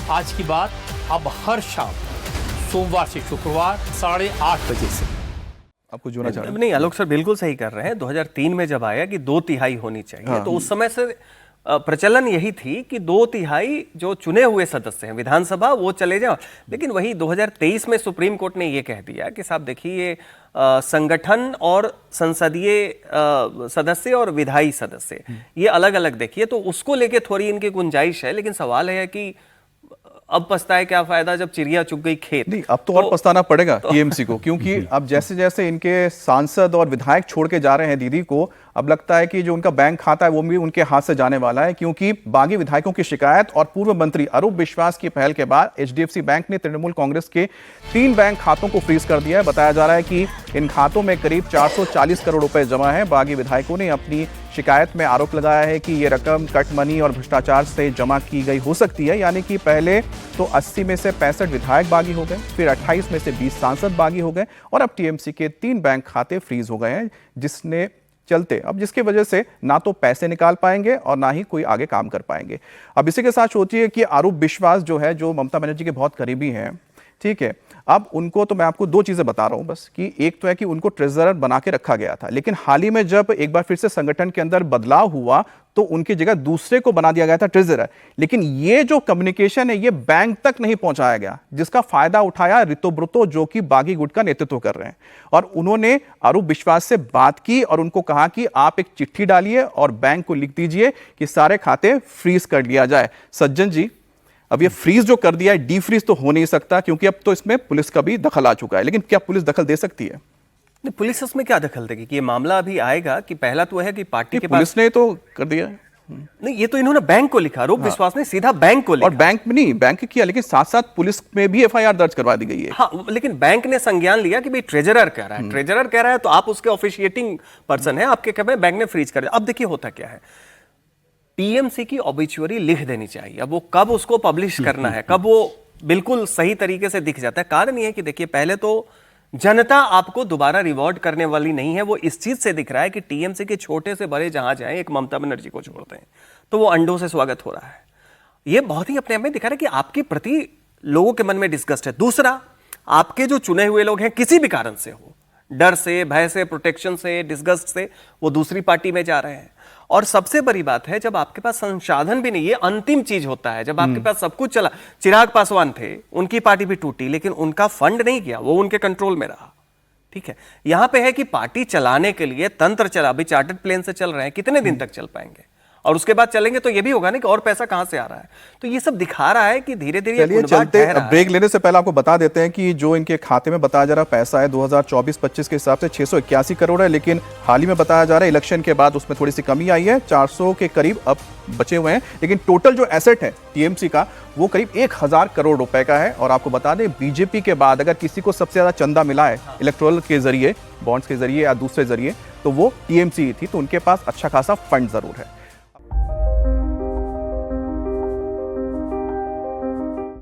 आज की बात अब हर शाम सोमवार से शुक्रवार 8:30 बजे से। आपको जोड़ना चाह रहे हैं? नहीं, आलोक सर बिल्कुल सही कर रहे हैं। 2003 में जब आया कि 2/3 होनी चाहिए, तो उस समय से प्रचलन यही थी कि 2/3 जो चुने हुए सदस्य हैं विधानसभा वो चले जाओ। लेकिन वही 2023 में सुप्रीम कोर्ट ने ये कह दिया कि साहब देखिए, संगठन और संसदीय सदस्य और विधायी सदस्य ये अलग अलग देखिए, तो उसको लेके थोड़ी इनकी गुंजाइश है। लेकिन सवाल है कि अब पछताए क्या फायदा जब चिड़िया चुग गई खेत। नहीं, अब तो और पछताना पड़ेगा टीएमसी को, क्योंकि अब जैसे जैसे इनके सांसद और विधायक छोड़ के जा रहे हैं दीदी को, अब लगता है कि जो उनका बैंक खाता है वो भी उनके हाथ से जाने वाला है। क्योंकि बागी विधायकों की शिकायत और पूर्व मंत्री अरूप विश्वास की पहल के बाद एचडीएफसी बैंक ने तृणमूल कांग्रेस के 3 बैंक खातों को फ्रीज कर दिया है। बताया जा रहा है कि इन खातों में करीब 440 करोड़ रुपए जमा है। बागी विधायकों ने अपनी शिकायत में आरोप लगाया है कि ये रकम कट मनी और भ्रष्टाचार से जमा की गई हो सकती है। यानी कि पहले तो 80 में से 65 विधायक बागी हो गए, फिर 28 में से 20 सांसद बागी हो गए और अब टीएमसी के 3 बैंक खाते फ्रीज हो गए हैं, जिसके वजह से ना तो पैसे निकाल पाएंगे और ना ही कोई आगे काम कर पाएंगे। अब इसी के साथ सोचिए कि आरूप विश्वास जो है, जो ममता बनर्जी के बहुत करीबी हैं, ठीक है, अब उनको तो मैं आपको 2 चीजें बता रहा हूं बस, कि एक तो है कि उनको ट्रेजरर बना के रखा गया था, लेकिन हाल ही में जब एक बार फिर से संगठन के अंदर बदलाव हुआ तो उनकी जगह दूसरे को बना दिया गया था ट्रेजरर। लेकिन ये जो कम्युनिकेशन है ये बैंक तक नहीं पहुंचाया गया, जिसका फायदा उठाया रितोब्रतो, जो कि बागी गुट का नेतृत्व कर रहे हैं। और उन्होंने आरूप विश्वास से बात की और उनको कहा कि आप एक चिट्ठी डालिए और बैंक को लिख दीजिए कि सारे खाते फ्रीज कर लिया जाए। सज्जन जी, अब ये फ्रीज जो कर दिया है, डी फ्रीज तो हो नहीं सकता, क्योंकि अब तो इसमें पुलिस का भी दखल आ चुका है। लेकिन क्या पुलिस दखल दे सकती है? नहीं, पुलिस इसमें क्या दखल देगी कि ये मामला अभी आएगा कि पहला तो है कि पार्टी के पुलिस ने तो कर दिया है। नहीं, ये तो इन्होंने बैंक को लिखा, आरोप विश्वास ने सीधा बैंक को लिखा। और बैंक में नहीं, बैंक किया, लेकिन साथ साथ पुलिस में भी एफआईआर दर्ज करवा दी गई है। हाँ, लेकिन बैंक ने संज्ञान लिया कि भाई ट्रेजरर कह रहा है, ट्रेजरर कह रहा है तो आप उसके ऑफिशिएटिंग पर्सन है, आपके कह बैंक ने फ्रीज कर दिया। अब देखिए होता क्या है, टीएमसी की ऑबिचुअरी लिख देनी चाहिए। अब वो कब उसको पब्लिश करना है, कब वो बिल्कुल सही तरीके से दिख जाता है। कारण ये है कि देखिए, पहले तो जनता आपको दोबारा रिवॉर्ड करने वाली नहीं है। वो इस चीज से दिख रहा है कि टीएमसी के छोटे से बड़े जहां जाए, एक ममता बनर्जी को छोड़ते हैं तो वो अंडों से स्वागत हो रहा है। ये बहुत ही अपने आप में दिखा रहा है कि आपके प्रति लोगों के मन में डिस्गस्ट है। दूसरा, आपके जो चुने हुए लोग हैं, किसी भी कारण से हो, डर से, भय से, प्रोटेक्शन से, डिस्गस्ट से, वो दूसरी पार्टी में जा रहे हैं। और सबसे बड़ी बात है, जब आपके पास संसाधन भी नहीं, ये अंतिम चीज होता है, जब आपके पास सब कुछ चला। चिराग पासवान थे, उनकी पार्टी भी टूटी, लेकिन उनका फंड नहीं गया, वो उनके कंट्रोल में रहा। ठीक है, यहां पे है कि पार्टी चलाने के लिए तंत्र चला। अभी चार्टर्ड प्लेन से चल रहे हैं, कितने दिन तक चल पाएंगे? और उसके बाद चलेंगे तो ये भी होगा ना कि और पैसा कहां से आ रहा है। तो ये सब दिखा रहा है कि धीरे धीरे चलते। ब्रेक लेने से पहले आपको बता देते हैं कि जो इनके खाते में बताया जा रहा पैसा है 2024-25 के हिसाब से 681 करोड़ है, लेकिन हाल ही में बताया जा रहा है इलेक्शन के बाद उसमें थोड़ी सी कमी आई है, 400 के करीब अब बचे हुए हैं। लेकिन टोटल जो एसेट है टीएमसी का वो करीब 1000 करोड़ रुपए का है। और आपको बता दें, बीजेपी के बाद अगर किसी को सबसे ज्यादा चंदा मिला है इलेक्टोरल के जरिए, बॉन्ड्स के जरिए या दूसरे जरिए, तो वो टीएमसी थी। तो उनके पास अच्छा खासा फंड जरूर है।